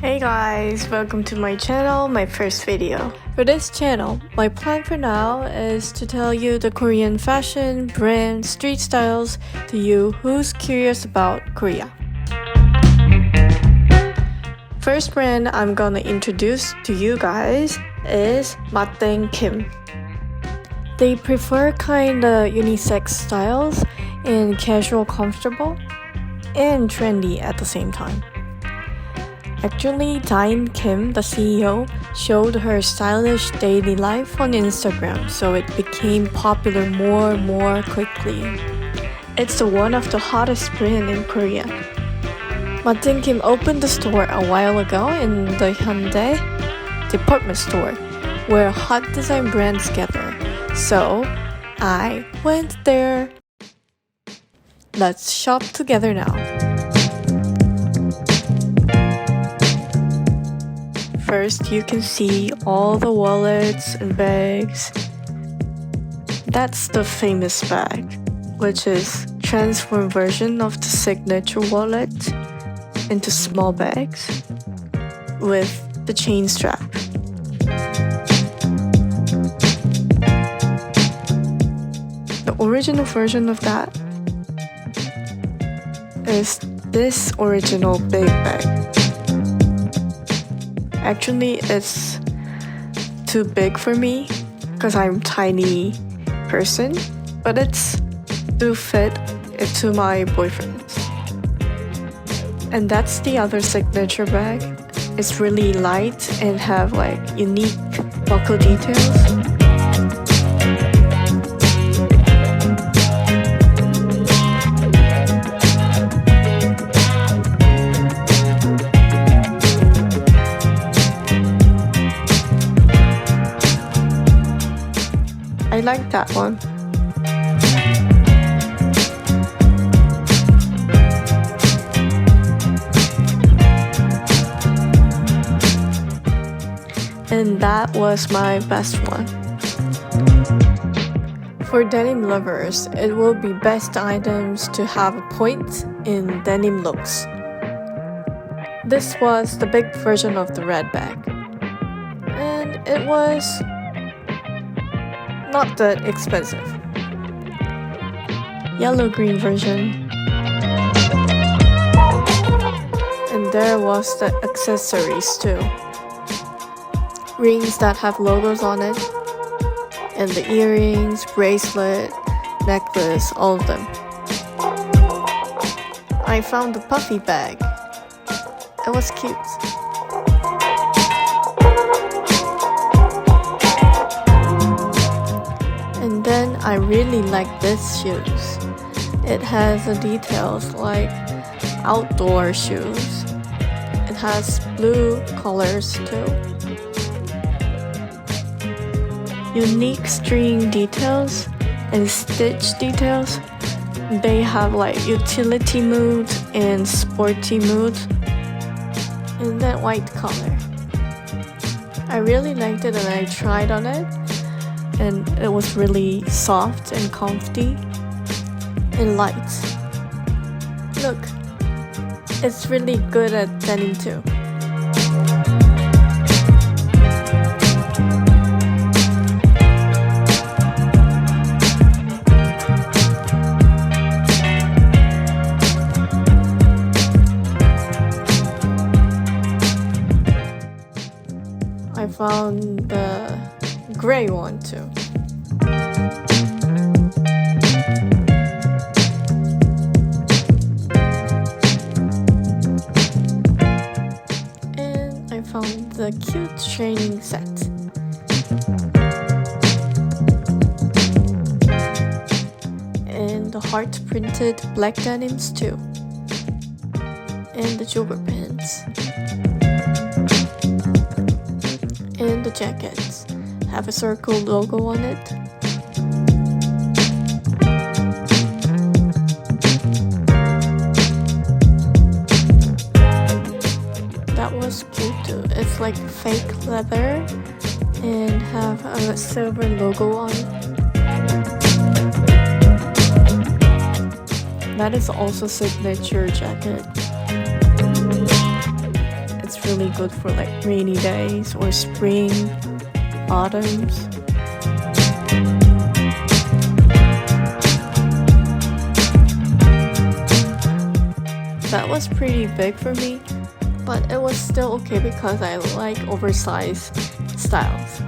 Hey guys, welcome to my channel, my first video. For this channel, my plan for now is to tell you the Korean fashion, brand, street styles to you who's curious about Korea. First brand I'm gonna introduce to you guys is Matin Kim. They prefer kinda unisex styles and casual, comfortable, and trendy at the same time. Actually, Matin Kim, the CEO, showed her stylish daily life on Instagram, so it became popular more and more quickly. It's one of the hottest brands in Korea. Matin Kim opened the store a while ago in the Hyundai department store, where hot design brands gather. So, I went there. Let's shop together now. First, you can see all the wallets and bags. That's the famous bag, which is transformed version of the signature wallet into small bags with the chain strap. The original version of that is this original big bag. Actually, it's too big for me because I'm a tiny person, but it's to fit into my boyfriend's. And that's the other signature bag. It's really light and have like unique buckle details. I like that one. And that was my best one. For denim lovers, it will be best items to have a point in denim looks. This was the big version of the red bag. And it was not that expensive. Yellow-green version. And there was the accessories too. Rings that have logos on it. And the earrings, bracelet, necklace, all of them. I found the puffy bag. It was cute. And then I really like this shoes. It has the details like outdoor shoes. It has blue colors too. Unique string details and stitch details. They have like utility mode and sporty mode. And that white color. I really liked it and I tried on it. And it was really soft and comfy and light. Look, it's really good at denim too. I found the gray one too. And I found the cute training set. And the heart printed black denims too. And the jogger pants. And the jackets have a circle logo on it. That was cute too. It's like fake leather and have a silver logo on it. That is also signature jacket. It's really good for like rainy days or spring, autumns. That was pretty big for me, but it was still okay because I like oversized styles.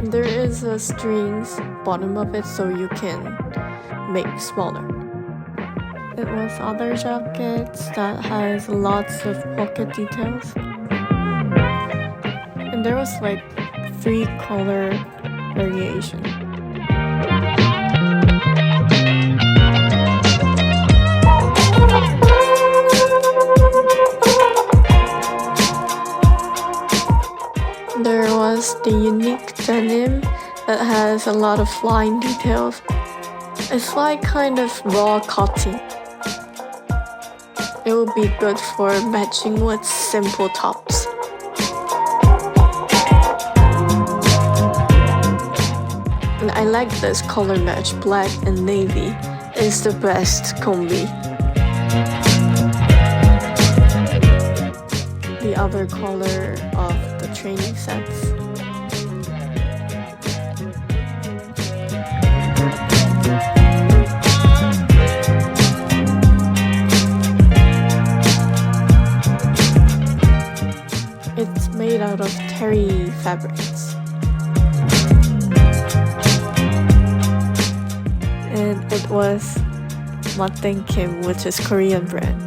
There is a strings bottom of it so you can make smaller. It was other jackets that has lots of pocket details. And there was like 3 color variation. There was the unique denim that has a lot of line details. It's like kind of raw cotton. It would be good for matching with simple tops. And I like this color match, black and navy. It's the best combi. The other color of the training sets. It's made out of terry fabrics. And it was Matin Kim, which is Korean brand.